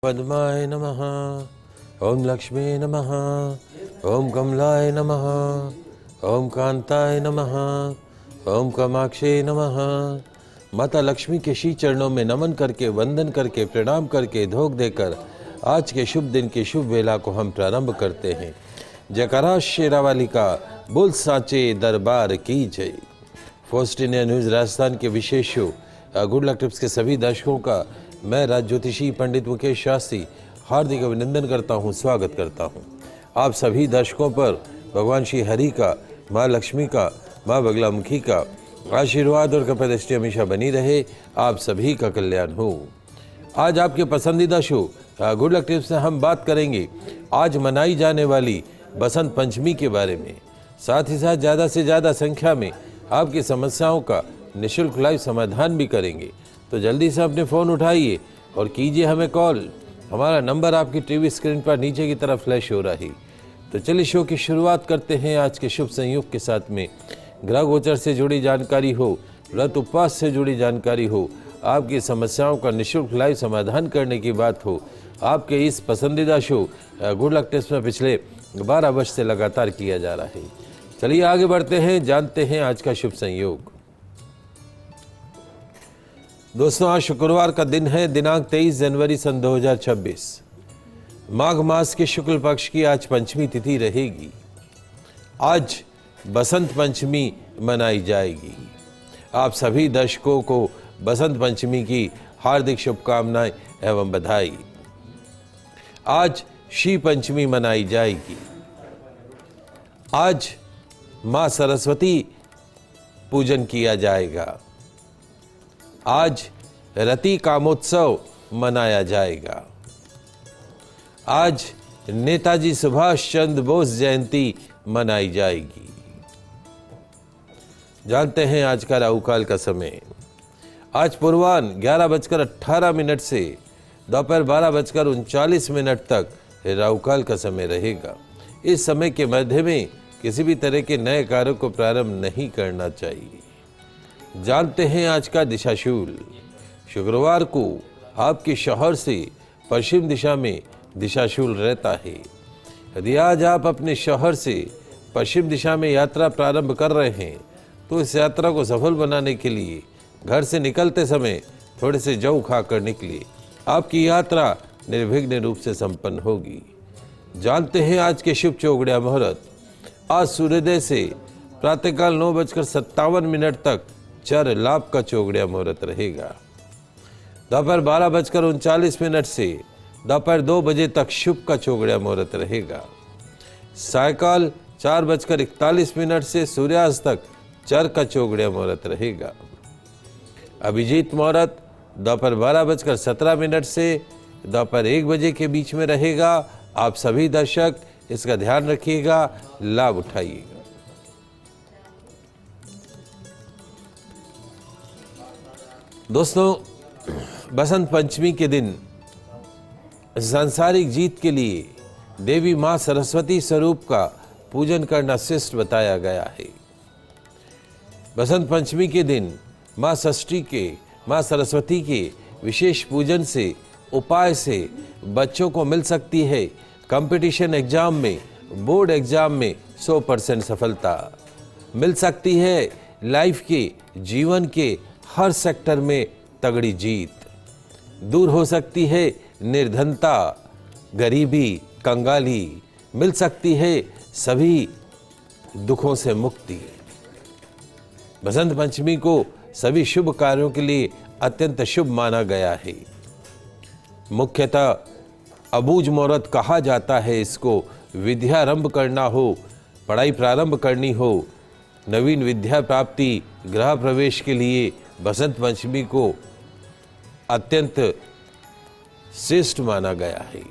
पद्माय नमः। ओम लक्ष्मी नमः। ओम कमलाय नमः। ओम कांताय नमः। ओम कामाक्षी नमः। माता लक्ष्मी के श्री चरणों में नमन करके, वंदन करके, प्रणाम करके, धोख देकर आज के शुभ दिन की शुभ वेला को हम प्रारंभ करते हैं। जयकारा शेरावाली का, बोल साचे दरबार की जय। फर्स्ट इंडिया न्यूज़ राजस्थान के विशेष शो गुड लक टिप्स के सभी दर्शकों का मैं राज ज्योतिषी पंडित मुकेश शास्त्री हार्दिक अभिनंदन करता हूं, स्वागत करता हूं। आप सभी दर्शकों पर भगवान श्री हरि का, माँ लक्ष्मी का, माँ बगलामुखी का आशीर्वाद और कृपा दृष्टि हमेशा बनी रहे। आप सभी का कल्याण हो। आज आपके पसंदीदा शो गुड लक टिप्स में हम बात करेंगे आज मनाई जाने वाली बसंत पंचमी के बारे में। साथ ही साथ ज़्यादा से ज़्यादा संख्या में आपकी समस्याओं का निःशुल्क लाइव समाधान भी करेंगे। तो जल्दी से अपने फ़ोन उठाइए और कीजिए हमें कॉल। हमारा नंबर आपकी टीवी स्क्रीन पर नीचे की तरफ फ्लैश हो रही। तो चलिए शो की शुरुआत करते हैं आज के शुभ संयोग के साथ में। ग्रह गोचर से जुड़ी जानकारी हो, व्रत उपवास से जुड़ी जानकारी हो, आपकी समस्याओं का निःशुल्क लाइव समाधान करने की बात हो, आपके इस पसंदीदा शो गुड लक टिप्स में पिछले 12 वर्ष से लगातार किया जा रहा है। चलिए आगे बढ़ते हैं, जानते हैं आज का शुभ संयोग। दोस्तों, आज शुक्रवार का दिन है, दिनांक 23 जनवरी सन 2026। माघ मास के शुक्ल पक्ष की आज पंचमी तिथि रहेगी। आज बसंत पंचमी मनाई जाएगी। आप सभी दर्शकों को बसंत पंचमी की हार्दिक शुभकामनाएं एवं बधाई। आज श्री पंचमी मनाई जाएगी। आज मां सरस्वती पूजन किया जाएगा। आज रति कामोत्सव मनाया जाएगा। आज नेताजी सुभाष चंद्र बोस जयंती मनाई जाएगी। जानते हैं आज का राहु काल का समय। आज पूर्वाह्न 11:18 से दोपहर 12:39 तक राहु काल का समय रहेगा। इस समय के मध्य में किसी भी तरह के नए कार्यों को प्रारंभ नहीं करना चाहिए। जानते हैं आज का दिशाशूल। शुक्रवार को आपके शहर से पश्चिम दिशा में दिशाशूल रहता है। यदि आज आप अपने शहर से पश्चिम दिशा में यात्रा प्रारंभ कर रहे हैं तो इस यात्रा को सफल बनाने के लिए घर से निकलते समय थोड़े से जौ खाकर निकलिए। आपकी यात्रा निर्विघ्न रूप से संपन्न होगी। जानते हैं आज के शुभ चौगड़िया मुहूर्त। आज सूर्योदय से प्रातःकाल 9:57 तक चर लाभ का चौगड़िया मुहूर्त रहेगा। दोपहर 12:39 से दोपहर 2 बजे तक शुभ का चौगड़िया मुहूर्त रहेगा। सायकाल 4:41 से सूर्यास्त तक चर का चौगड़िया मुहूर्त रहेगा। अभिजीत मुहूर्त दोपहर 12:17 से दोपहर 1 बजे के बीच में रहेगा। आप सभी दर्शक इसका ध्यान रखिएगा, लाभ उठाइएगा। दोस्तों, बसंत पंचमी के दिन सांसारिक जीत के लिए देवी मां सरस्वती स्वरूप का पूजन करना श्रेष्ठ बताया गया है। बसंत पंचमी के दिन मां षष्ठी के, मां सरस्वती के विशेष पूजन से, उपाय से बच्चों को मिल सकती है कंपटीशन एग्जाम में, बोर्ड एग्जाम में 100% सफलता मिल सकती है। लाइफ के, जीवन के हर सेक्टर में तगड़ी जीत। दूर हो सकती है निर्धनता, गरीबी, कंगाली। मिल सकती है सभी दुखों से मुक्ति। बसंत पंचमी को सभी शुभ कार्यों के लिए अत्यंत शुभ माना गया है। मुख्यतः अबूझ मुहूर्त कहा जाता है इसको। विद्यारंभ करना हो, पढ़ाई प्रारंभ करनी हो, नवीन विद्या प्राप्ति, गृह प्रवेश के लिए बसंत पंचमी को अत्यंत श्रेष्ठ माना गया है।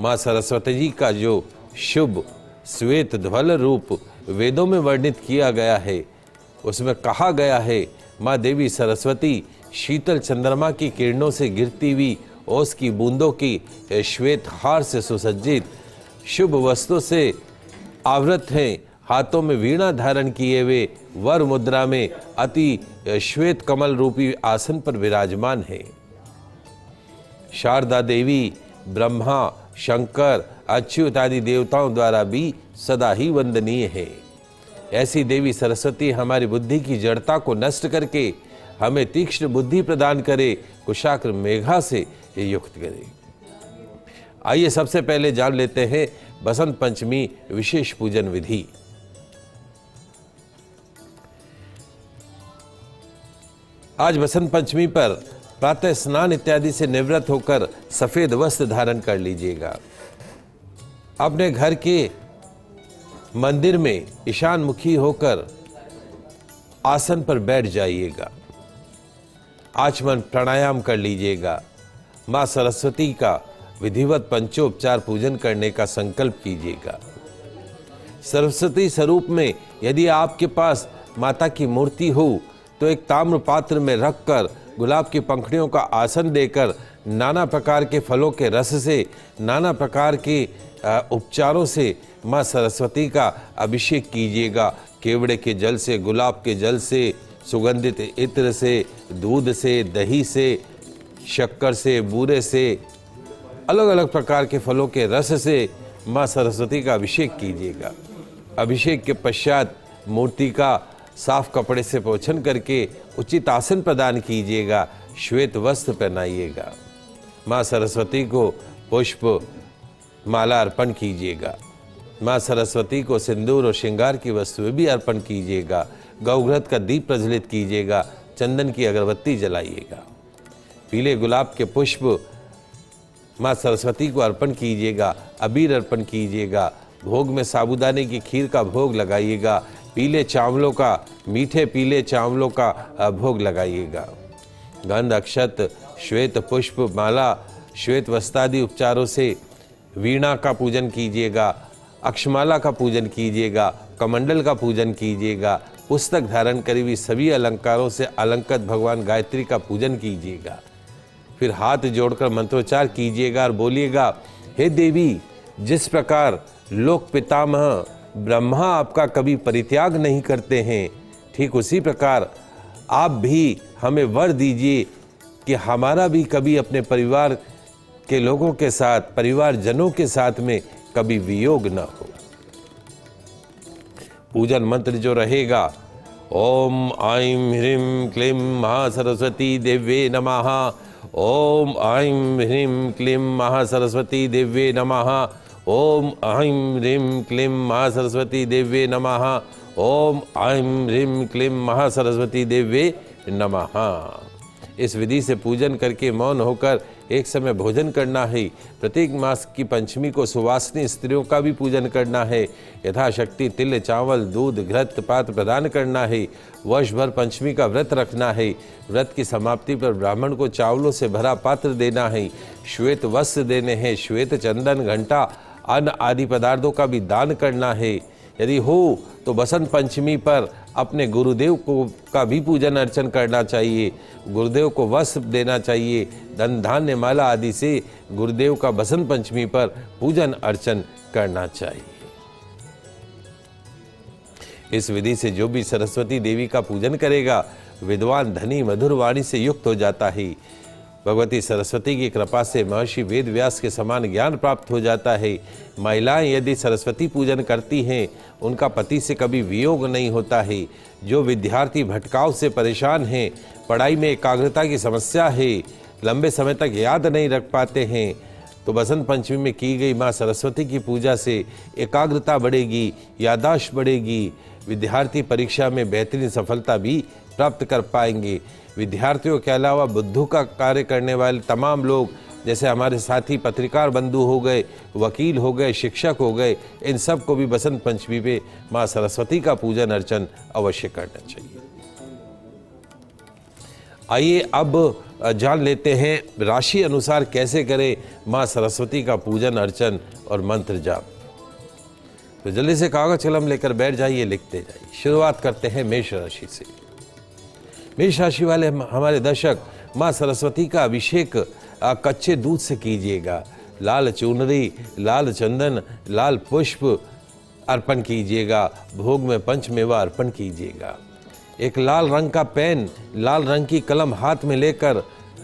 मां सरस्वती जी का जो शुभ श्वेत ध्वल रूप वेदों में वर्णित किया गया है, उसमें कहा गया है मां देवी सरस्वती शीतल चंद्रमा की किरणों से गिरती हुई ओस की बूंदों की श्वेत हार से सुसज्जित शुभ वस्त्रों से आवृत हैं। हाथों में वीणा धारण किए हुए वर मुद्रा में अति श्वेत कमल रूपी आसन पर विराजमान है। शारदा देवी ब्रह्मा, शंकर, अच्युत आदि देवताओं द्वारा भी सदा ही वंदनीय है। ऐसी देवी सरस्वती हमारी बुद्धि की जड़ता को नष्ट करके हमें तीक्ष्ण बुद्धि प्रदान करे, कुशाग्र मेघा से युक्त करे। आइए सबसे पहले जान लेते हैं बसंत पंचमी विशेष पूजन विधि। आज बसंत पंचमी पर प्रातः स्नान इत्यादि से निवृत्त होकर सफेद वस्त्र धारण कर लीजिएगा। अपने घर के मंदिर में ईशान मुखी होकर आसन पर बैठ जाइएगा। आचमन प्राणायाम कर लीजिएगा। मां सरस्वती का विधिवत पंचोपचार पूजन करने का संकल्प कीजिएगा। सरस्वती स्वरूप में यदि आपके पास माता की मूर्ति हो तो एक ताम्र पात्र में रखकर गुलाब की पंखुड़ियों का आसन देकर नाना प्रकार के फलों के रस से, नाना प्रकार के उपचारों से माँ सरस्वती का अभिषेक कीजिएगा। केवड़े के जल से, गुलाब के जल से, सुगंधित इत्र से, दूध से, दही से, शक्कर से, बूरे से, अलग अलग प्रकार के फलों के रस से माँ सरस्वती का अभिषेक कीजिएगा। अभिषेक के पश्चात मूर्ति का साफ कपड़े से पोछन करके उचित आसन प्रदान कीजिएगा। श्वेत वस्त्र पहनाइएगा। माँ सरस्वती को पुष्प माला अर्पण कीजिएगा। माँ सरस्वती को सिंदूर और श्रृंगार की वस्तुएं भी अर्पण कीजिएगा। गौघृत का दीप प्रज्वलित कीजिएगा। चंदन की अगरबत्ती जलाइएगा। पीले गुलाब के पुष्प माँ सरस्वती को अर्पण कीजिएगा। अबीर अर्पण कीजिएगा। भोग में साबूदाने की खीर का भोग लगाइएगा। पीले चावलों का, मीठे पीले चावलों का भोग लगाइएगा। गंध, अक्षत, श्वेत पुष्प माला, श्वेत वस्त्रादि उपचारों से वीणा का पूजन कीजिएगा। अक्षमाला का पूजन कीजिएगा। कमंडल का पूजन कीजिएगा। पुस्तक धारण करी हुई सभी अलंकारों से अलंकृत भगवान गायत्री का पूजन कीजिएगा। फिर हाथ जोड़कर मंत्रोच्चार कीजिएगा और बोलिएगा, हे देवी, जिस प्रकार लोक पितामह ब्रह्मा आपका कभी परित्याग नहीं करते हैं, ठीक उसी प्रकार आप भी हमें वर दीजिए कि हमारा भी कभी अपने परिवार के लोगों के साथ, परिवारजनों के साथ में कभी वियोग न हो। पूजन मंत्र जो रहेगा, ओम ऐं ह्रीं क्लीं महासरस्वती देव्ये नमः। ओम ऐं ह्रीं क्लीं महासरस्वती देव्ये नमः। ओम ऐं ह्रीं क्लीं महासरस्वती देव्ये नमः। ओम ऐं ह्रीं क्लीं महासरस्वती देव्ये नमः। इस विधि से पूजन करके मौन होकर एक समय भोजन करना है। प्रत्येक मास की पंचमी को सुवासिनी स्त्रियों का भी पूजन करना है। यथाशक्ति तिल, चावल, दूध, घृत पात्र प्रदान करना है। वर्ष भर पंचमी का व्रत रखना है। व्रत की समाप्ति पर ब्राह्मण को चावलों से भरा पात्र देना है। श्वेत वस्त्र देने हैं। श्वेत चंदन, घंटा, अन्न आदि पदार्थों का भी दान करना है। यदि हो तो बसंत पंचमी पर अपने गुरुदेव को का भी पूजन अर्चन करना चाहिए। गुरुदेव को वस्त्र देना चाहिए। धन धान्य माला आदि से गुरुदेव का बसंत पंचमी पर पूजन अर्चन करना चाहिए। इस विधि से जो भी सरस्वती देवी का पूजन करेगा, विद्वान, धनी, मधुर वाणी से युक्त हो जाता है। भगवती सरस्वती की कृपा से महर्षि वेद व्यास के समान ज्ञान प्राप्त हो जाता है। महिलाएं यदि सरस्वती पूजन करती हैं, उनका पति से कभी वियोग नहीं होता है। जो विद्यार्थी भटकाव से परेशान हैं, पढ़ाई में एकाग्रता की समस्या है, लंबे समय तक याद नहीं रख पाते हैं, तो बसंत पंचमी में की गई माँ सरस्वती की पूजा से एकाग्रता बढ़ेगी, याददाश्त बढ़ेगी। विद्यार्थी परीक्षा में बेहतरीन सफलता भी प्राप्त कर पाएंगे। विद्यार्थियों के अलावा बुद्धू का कार्य करने वाले तमाम लोग, जैसे हमारे साथी पत्रकार बंधु हो गए, वकील हो गए, शिक्षक हो गए, इन सब को भी बसंत पंचमी पे माँ सरस्वती का पूजन अर्चन अवश्य करना चाहिए। आइए अब जान लेते हैं राशि अनुसार कैसे करें माँ सरस्वती का पूजन अर्चन और मंत्र जाप। तो जल्दी से कागज कलम लेकर बैठ जाइए, लिखते जाइए। शुरुआत करते हैं मेष राशि से। मेष राशि वाले हमारे दर्शक, माँ सरस्वती का अभिषेक कच्चे दूध से कीजिएगा। लाल चुनरी, लाल चंदन, लाल पुष्प अर्पण कीजिएगा। भोग में पंचमेवा अर्पण कीजिएगा। एक लाल रंग का पेन, लाल रंग की कलम हाथ में लेकर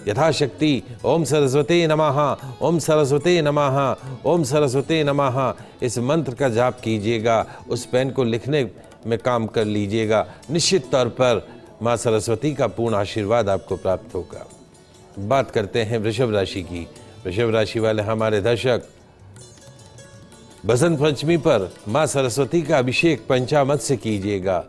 यथाशक्ति ओम सरस्वती नमः, ओम सरस्वती नमः, ओम सरस्वती नमः इस मंत्र का जाप कीजिएगा। उस पेन को लिखने में काम कर लीजिएगा। निश्चित तौर पर माँ सरस्वती का पूर्ण आशीर्वाद आपको प्राप्त होगा। बात करते हैं वृषभ राशि की। वृषभ राशि वाले हमारे दर्शक, बसंत पंचमी पर माँ सरस्वती का अभिषेक पंचामृत से कीजिएगा।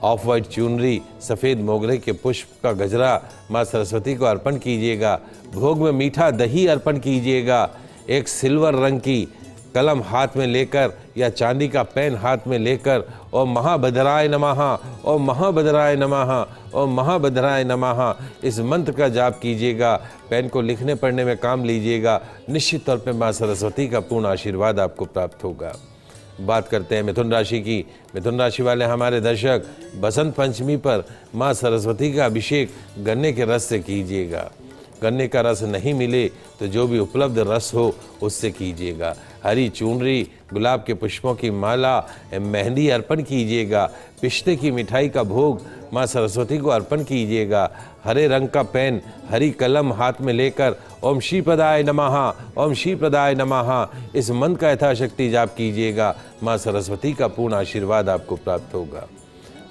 ऑफ वाइट चुनरी, सफ़ेद मोगरे के पुष्प का गजरा माँ सरस्वती को अर्पण कीजिएगा। भोग में मीठा दही अर्पण कीजिएगा। एक सिल्वर रंग की कलम हाथ में लेकर या चांदी का पेन हाथ में लेकर ओम महाभद्राय नमः, ओम महाभद्राय नमः, ओम महाभद्राय नमः इस मंत्र का जाप कीजिएगा। पेन को लिखने पढ़ने में काम लीजिएगा। निश्चित तौर पे माँ सरस्वती का पूर्ण आशीर्वाद आपको प्राप्त होगा। बात करते हैं मिथुन राशि की। मिथुन राशि वाले हमारे दर्शक, बसंत पंचमी पर माँ सरस्वती का अभिषेक गन्ने के रस से कीजिएगा। गन्ने का रस नहीं मिले तो जो भी उपलब्ध रस हो उससे कीजिएगा। हरी चुनरी, गुलाब के पुष्पों की माला, मेहंदी अर्पण कीजिएगा। पिस्ते की मिठाई का भोग माँ सरस्वती को अर्पण कीजिएगा। हरे रंग का पेन, हरी कलम हाथ में लेकर ओम श्रीपदाय नमः, ओम श्रीपदाय नमः इस मंत्र का यथाशक्ति जाप कीजिएगा। माँ सरस्वती का पूर्ण आशीर्वाद आपको प्राप्त होगा।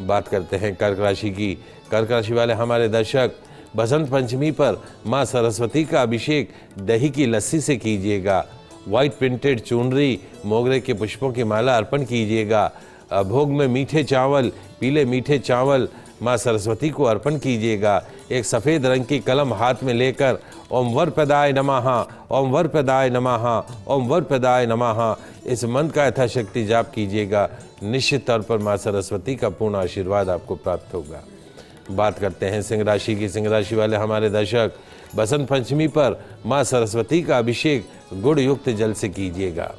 बात करते हैं कर्क राशि की। कर्क राशि वाले हमारे दर्शक, बसंत पंचमी पर माँ सरस्वती का अभिषेक दही की लस्सी से कीजिएगा। व्हाइट प्रिंटेड चुनरी, मोगरे के पुष्पों की माला अर्पण कीजिएगा। भोग में मीठे चावल, पीले मीठे चावल माँ सरस्वती को अर्पण कीजिएगा। एक सफ़ेद रंग की कलम हाथ में लेकर ओम वरप्रदाय नमः, ओम वरप्रदाय नमः, ओम वरप्रदाय नमः इस मंत्र का यथाशक्ति जाप कीजिएगा। निश्चित तौर पर माँ सरस्वती का पूर्ण आशीर्वाद आपको प्राप्त होगा। बात करते हैं सिंह राशि की। सिंह राशि वाले हमारे दर्शक, बसंत पंचमी पर माँ सरस्वती का अभिषेक गुड़ युक्त जल से कीजिएगा।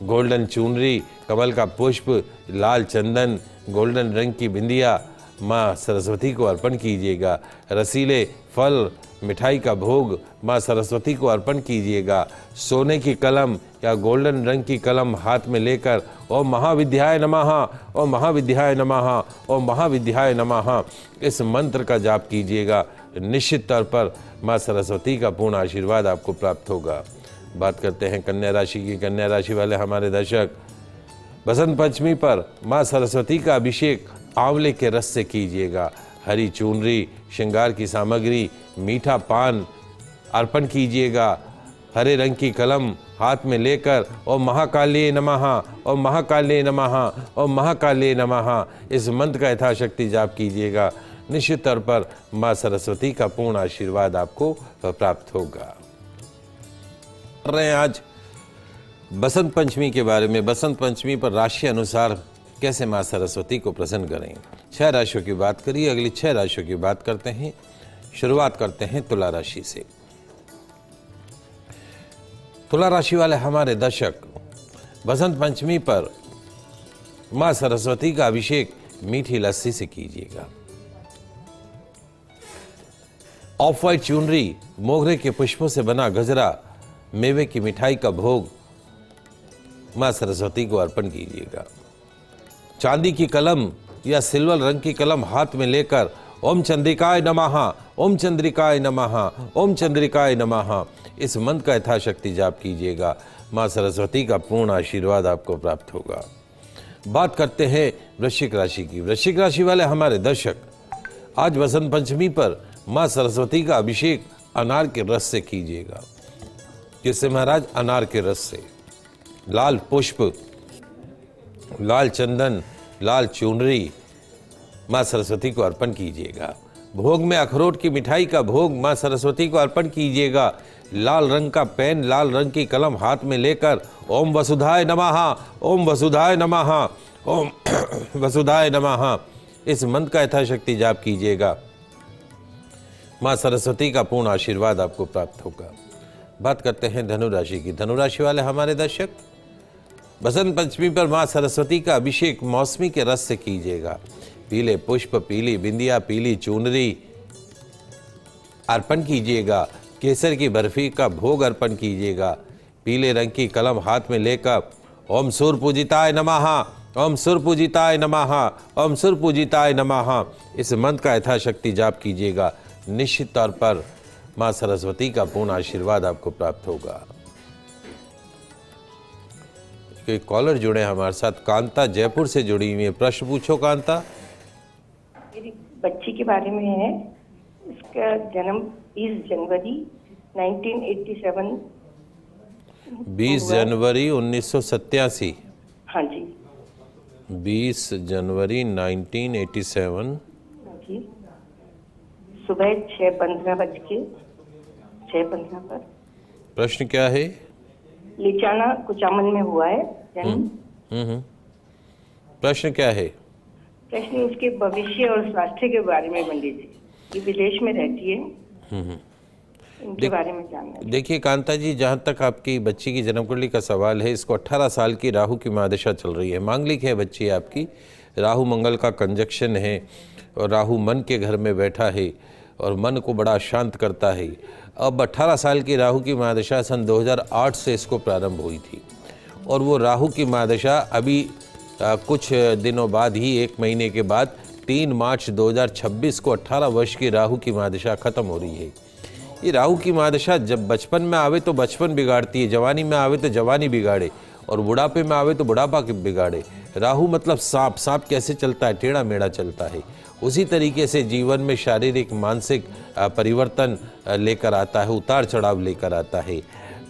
गोल्डन चुनरी, कमल का पुष्प, लाल चंदन, गोल्डन रंग की बिंदिया माँ सरस्वती को अर्पण कीजिएगा। रसीले फल, मिठाई का भोग माँ सरस्वती को अर्पण कीजिएगा। सोने की कलम या गोल्डन रंग की कलम हाथ में लेकर ओम महाविद्याय नमः, ओम महाविद्याय नमः, ओम महाविद्याय नमः इस मंत्र का जाप कीजिएगा। निश्चित तौर पर माँ सरस्वती का पूर्ण आशीर्वाद आपको प्राप्त होगा। बात करते हैं कन्या राशि की। कन्या राशि वाले हमारे दर्शक, बसंत पंचमी पर माँ सरस्वती का अभिषेक आंवले के रस से कीजिएगा। हरी चुनरी, श्रृंगार की सामग्री, मीठा पान अर्पण कीजिएगा। हरे रंग की कलम हाथ में लेकर ओम महाकाली नमः, ओम महाकाली नमः, ओम महाकाली नमः इस मंत्र का यथाशक्ति जाप कीजिएगा। निश्चित तौर पर माँ सरस्वती का पूर्ण आशीर्वाद आपको प्राप्त होगा। रहे हैं आज बसंत पंचमी के बारे में। बसंत पंचमी पर राशि अनुसार कैसे माँ सरस्वती को प्रसन्न करें। 6 राशियों की बात करिए। अगली 6 राशियों की बात करते हैं। शुरुआत करते हैं तुला राशि से। तुला राशि वाले हमारे दर्शक, बसंत पंचमी पर माँ सरस्वती का अभिषेक मीठी लस्सी से कीजिएगा। ऑफ वाइट चुनरी, मोगरे के पुष्पों से बना गजरा, मेवे की मिठाई का भोग माँ सरस्वती को अर्पण कीजिएगा। चांदी की कलम या सिल्वर रंग की कलम हाथ में लेकर ओम चंद्रिकाय नमः, ओम चंद्रिकाय नमः, ओम चंद्रिकाय नमः इस मंत्र का यथाशक्ति जाप कीजिएगा। माँ सरस्वती का पूर्ण आशीर्वाद आपको प्राप्त होगा। बात करते हैं वृश्चिक राशि की। वृश्चिक राशि वाले हमारे दर्शक, आज बसंत पंचमी पर माँ सरस्वती का अभिषेक अनार के रस से कीजिएगा। किससे महाराज? अनार के रस से। लाल पुष्प, लाल चंदन, लाल चुनरी माँ सरस्वती को अर्पण कीजिएगा। भोग में अखरोट की मिठाई का भोग माँ सरस्वती को अर्पण कीजिएगा। लाल रंग का पेन, लाल रंग की कलम हाथ में लेकर ओम वसुधाय नमः, ओम वसुधाय नमः, ओम वसुधाय नमः इस मंत्र का यथाशक्ति जाप कीजिएगा। माँ सरस्वती का पूर्ण आशीर्वाद आपको प्राप्त होगा। बात करते हैं धनु राशि की। धनु राशि वाले हमारे दर्शक, बसंत पंचमी पर माँ सरस्वती का अभिषेक मौसमी के रस से कीजिएगा। पीले पुष्प, पीली बिंदिया, पीली चुनरी अर्पण कीजिएगा। केसर की बर्फी का भोग अर्पण कीजिएगा। पीले रंग की कलम हाथ में लेकर ओम सूर्य पूजिताय नमः, ओम सूर्य पूजिताय नमः, ओम सूर्य पूजिताय नमः इस मंत्र का यथाशक्ति जाप कीजिएगा। निश्चित तौर पर माँ सरस्वती का पूर्ण आशीर्वाद आपको प्राप्त होगा। कोई कॉलर जुड़े हमारे साथ, कांता जयपुर से जुड़ी हुई है। प्रश्न पूछो कांता। मेरी बच्ची के बारे में है। इसका जन्म 20 जनवरी 1987 20 जनवरी 1987। हाँ जी। 20 जनवरी 1987। हाँ जी। सुबह 6:15 पर। प्रश्न क्या है? लिचाना कुचामन में हुआ है जन्म। प्रश्न क्या है? प्रश्न उसके भविष्य और स्वास्थ्य के बारे में पंडित जी। ये विदेश में रहती है, इनके बारे में जानना है। देखिए कांता जी, जहाँ तक आपकी बच्ची की जन्म कुंडली का सवाल है, इसको 18 साल की राहु की महादशा चल रही है। मांगलिक है बच्ची आपकी, राहु मंगल का कंजक्शन है और राहु मन के घर में बैठा है और मन को बड़ा शांत करता है। अब 18 साल की राहु की महादशा सन 2008 से इसको प्रारंभ हुई थी और वो राहु की महादशा अभी कुछ दिनों बाद ही, 1 महीने के बाद 3 मार्च 2026 को 18 वर्ष की राहु की महादशा खत्म हो रही है। ये राहु की महादशा जब बचपन में आवे तो बचपन बिगाड़ती है, जवानी में आवे तो जवानी बिगाड़े और बुढ़ापे में आवे तो बुढ़ापा बिगाड़े। राहु मतलब सांप, सांप कैसे चलता है? टेढ़ा मेढ़ा चलता है। उसी तरीके से जीवन में शारीरिक मानसिक परिवर्तन लेकर आता है, उतार चढ़ाव लेकर आता है।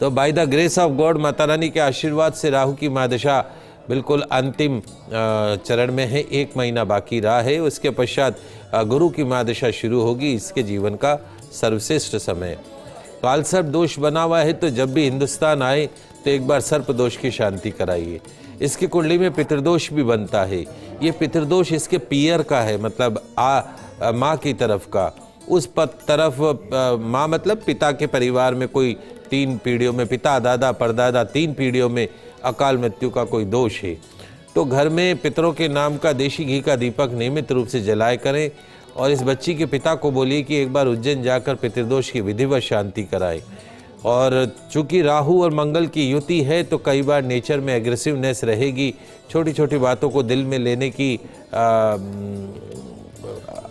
तो by the grace of God, Mata Rani के आशीर्वाद से राहु की महादशा बिल्कुल अंतिम चरण में है। 1 महीना बाकी रहा है, उसके पश्चात गुरु की महादशा शुरू होगी। इसके जीवन का सर्वश्रेष्ठ समय। काल सर्प दोष बना हुआ है, तो जब भी हिंदुस्तान आए तो एक बार सर्प दोष की शांति कराइए। इसकी कुंडली में पितृदोष भी बनता है। ये पितृदोष इसके पियर का है, मतलब माँ की तरफ का। उस तरफ माँ मतलब पिता के परिवार में कोई 3 पीढ़ियों में, पिता दादा परदादा 3 पीढ़ियों में अकाल मृत्यु का कोई दोष है, तो घर में पितरों के नाम का देशी घी का दीपक नियमित रूप से जलाए करें। और इस बच्ची के पिता को बोलिए कि एक बार उज्जैन जाकर पितृदोष की विधिवत शांति कराएं। और चूंकि राहु और मंगल की युति है, तो कई बार नेचर में एग्रेसिवनेस रहेगी। छोटी छोटी बातों को दिल में लेने की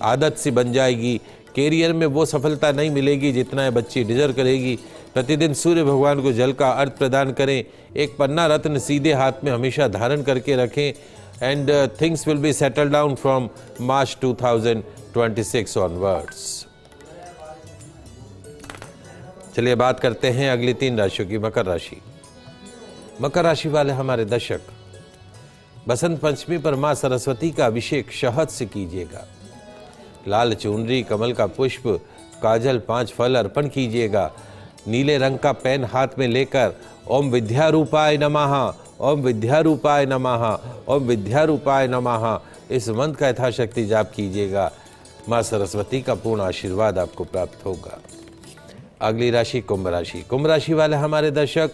आदत सी बन जाएगी। कैरियर में वो सफलता नहीं मिलेगी जितना ये बच्ची डिजर्व करेगी। प्रतिदिन सूर्य भगवान को जल का अर्घ प्रदान करें। एक पन्ना रत्न सीधे हाथ में हमेशा धारण करके रखें। And things will be settle down from March 2026 onwards. चलिए बात करते हैं अगली 3 राशियों की। मकर राशि। मकर राशि वाले हमारे दर्शक, बसंत पंचमी पर मां सरस्वती का अभिषेक शहद से कीजिएगा। लाल चुनरी, कमल का पुष्प, काजल, 5 फल अर्पण कीजिएगा। नीले रंग का पेन हाथ में लेकर ओम विद्यारूपाय नमः, ओम विद्यारूपाय नमः, ओम विद्यारूपाय नमः इस मंत्र का यथाशक्ति जाप कीजिएगा। मां सरस्वती का पूर्ण आशीर्वाद आपको प्राप्त होगा। अगली राशि कुंभ राशि। कुंभ राशि वाले हमारे दर्शक,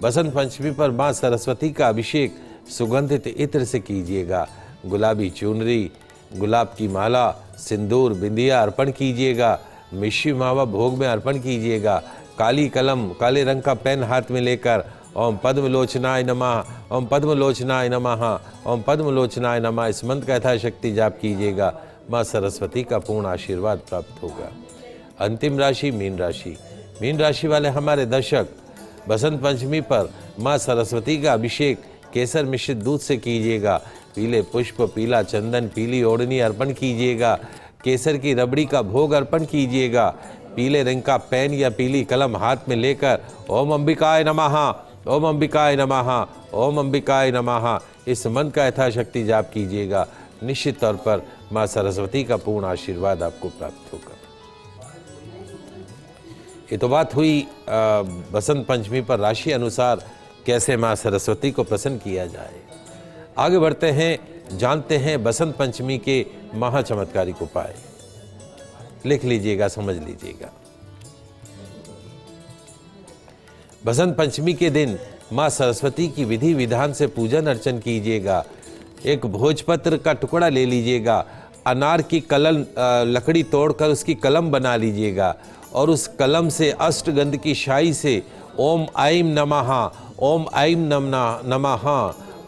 बसंत पंचमी पर मां सरस्वती का अभिषेक सुगंधित इत्र से कीजिएगा। गुलाबी चुनरी, गुलाब की माला, सिंदूर, बिंदिया अर्पण कीजिएगा। मिश्री मावा भोग में अर्पण कीजिएगा। काली कलम, काले रंग का पेन हाथ में लेकर ओम पद्मलोचनाय नमः, ओम पद्मलोचनाय नमः, ओम पद्मलोचनाय नमः इस मंत्र का यथाशक्ति जाप कीजिएगा। मां सरस्वती का पूर्ण आशीर्वाद प्राप्त होगा। अंतिम राशि मीन राशि। मीन राशि वाले हमारे दर्शक, बसंत पंचमी पर मां सरस्वती का अभिषेक केसर मिश्रित दूध से कीजिएगा। पीले पुष्प, पीला चंदन, पीली ओढ़नी अर्पण कीजिएगा। केसर की रबड़ी का भोग अर्पण कीजिएगा। पीले रंग का पेन या पीली कलम हाथ में लेकर ओम अंबिकाय नमः, ओम अंबिकाय नमः, ओम अंबिकाय नमः इस मंत्र का यथाशक्ति जाप कीजिएगा। निश्चित तौर पर मां सरस्वती का पूर्ण आशीर्वाद आपको प्राप्त होगा। ये तो बात हुई बसंत पंचमी पर राशि अनुसार कैसे मां सरस्वती को प्रसन्न किया जाए। आगे बढ़ते हैं, जानते हैं बसंत पंचमी के महाचमत्कारिक उपाय। लिख लीजिएगा, समझ लीजिएगा। बसंत पंचमी के दिन मां सरस्वती की विधि विधान से पूजन अर्चन कीजिएगा। एक भोजपत्र का टुकड़ा ले लीजिएगा। अनार की कलम लकड़ी तोड़कर उसकी कलम बना लीजिएगा और उस कलम से अष्टगंध की शाई से ओम ऐं नमः, ओम ऐं नमः।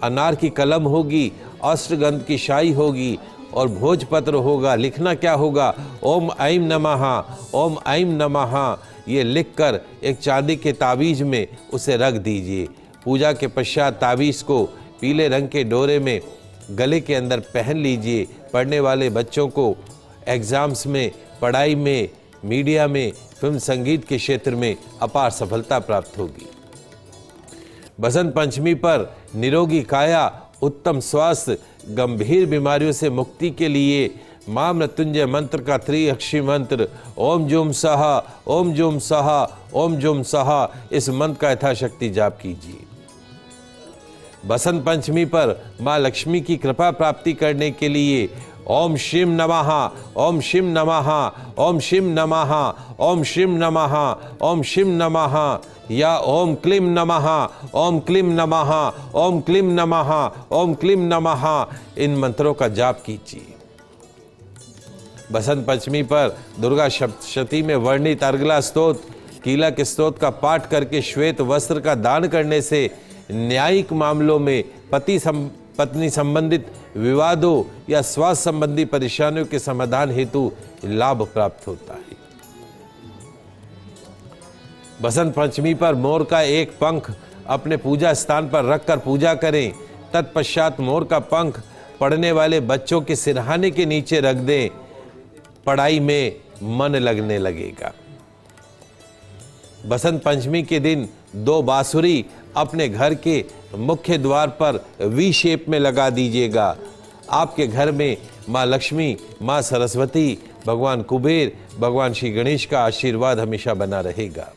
अनार की कलम होगी, अष्टगंध की शाई होगी और भोजपत्र होगा। लिखना क्या होगा? ओम ऐं नमः, ओम ऐं नमः। ये लिखकर एक चांदी के ताबीज में उसे रख दीजिए। पूजा के पश्चात ताबीज को पीले रंग के डोरे में गले के अंदर पहन लीजिए। पढ़ने वाले बच्चों को एग्ज़ाम्स में, पढ़ाई में, मीडिया में, फिल्म संगीत के क्षेत्र में अपार सफलता प्राप्त होगी। बसंत पंचमी पर निरोगी काया, उत्तम स्वास्थ्य, गंभीर बीमारियों से मुक्ति के लिए मां मृत्युंजय मंत्र का त्रिअक्षरी मंत्र ओम जुम सहा, ओम जुम सहा, ओम जुम सहा, इस मंत्र का यथाशक्ति जाप कीजिए। बसंत पंचमी पर मां लक्ष्मी की कृपा प्राप्ति करने के लिए ओम शिव नमः, ओम शिव नमः, ओम शिव नमः, ओम शिव नमः, ओम शिव नमः, या ओम क्लीं नमः, ओम क्लीं नमः, ओम क्लीं नमः, ओम क्लीं नमः, इन मंत्रों का जाप कीजिए। बसंत पंचमी पर दुर्गा सप्तशती में वर्णित अर्गला स्तोत्र, कीलक स्तोत्र का पाठ करके श्वेत वस्त्र का दान करने से न्यायिक मामलों में पत्नी संबंधित विवादों या स्वास्थ्य संबंधी परेशानियों के समाधान हेतु लाभ प्राप्त होता है। बसंत पंचमी पर मोर का एक पंख अपने पूजा स्थान पर रखकर पूजा करें। तत्पश्चात मोर का पंख पढ़ने वाले बच्चों के सिरहाने के नीचे रख दें। पढ़ाई में मन लगने लगेगा। बसंत पंचमी के दिन 2 बांसुरी अपने घर के मुख्य द्वार पर वी शेप में लगा दीजिएगा। आपके घर में माँ लक्ष्मी, माँ सरस्वती, भगवान कुबेर, भगवान श्री गणेश का आशीर्वाद हमेशा बना रहेगा।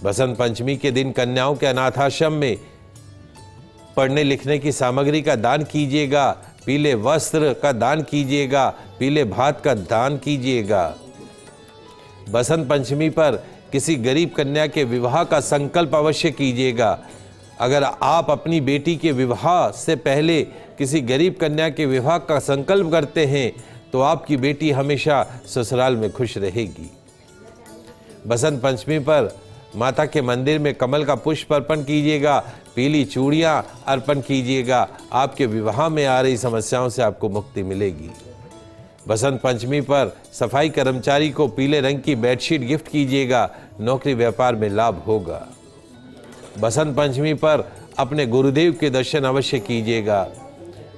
बसंत पंचमी के दिन कन्याओं के अनाथाश्रम में पढ़ने लिखने की सामग्री का दान कीजिएगा। पीले वस्त्र का दान कीजिएगा, पीले भात का दान कीजिएगा। बसंत पंचमी पर किसी गरीब कन्या के विवाह का संकल्प अवश्य कीजिएगा। अगर आप अपनी बेटी के विवाह से पहले किसी गरीब कन्या के विवाह का संकल्प करते हैं तो आपकी बेटी हमेशा ससुराल में खुश रहेगी। बसंत पंचमी पर माता के मंदिर में कमल का पुष्प अर्पण कीजिएगा, पीली चूड़ियां अर्पण कीजिएगा। आपके विवाह में आ रही समस्याओं से आपको मुक्ति मिलेगी। बसंत पंचमी पर सफाई कर्मचारी को पीले रंग की बेडशीट गिफ्ट कीजिएगा, नौकरी व्यापार में लाभ होगा। बसंत पंचमी पर अपने गुरुदेव के दर्शन अवश्य कीजिएगा।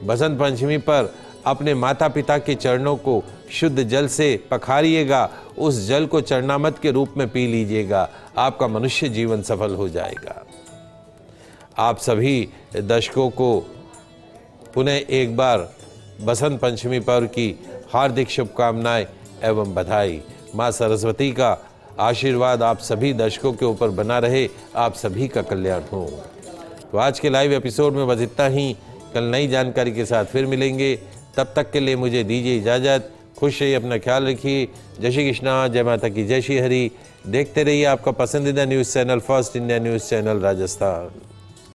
बसंत पंचमी पर अपने माता पिता के चरणों को शुद्ध जल से पखारिएगा, उस जल को चरणामृत के रूप में पी लीजिएगा। आपका मनुष्य जीवन सफल हो जाएगा। आप सभी दर्शकों को पुनः एक बार बसंत पंचमी पर्व की हार्दिक शुभकामनाएं एवं बधाई। माँ सरस्वती का आशीर्वाद आप सभी दर्शकों के ऊपर बना रहे, आप सभी का कल्याण हो। तो आज के लाइव एपिसोड में बस इतना ही। कल नई जानकारी के साथ फिर मिलेंगे। तब तक के लिए मुझे दीजिए इजाज़त। खुश रहिए, अपना ख्याल रखिए। जय श्री कृष्णा, जय माता की, जय श्री हरि। देखते रहिए आपका पसंदीदा news channel first India news channel Rajasthan.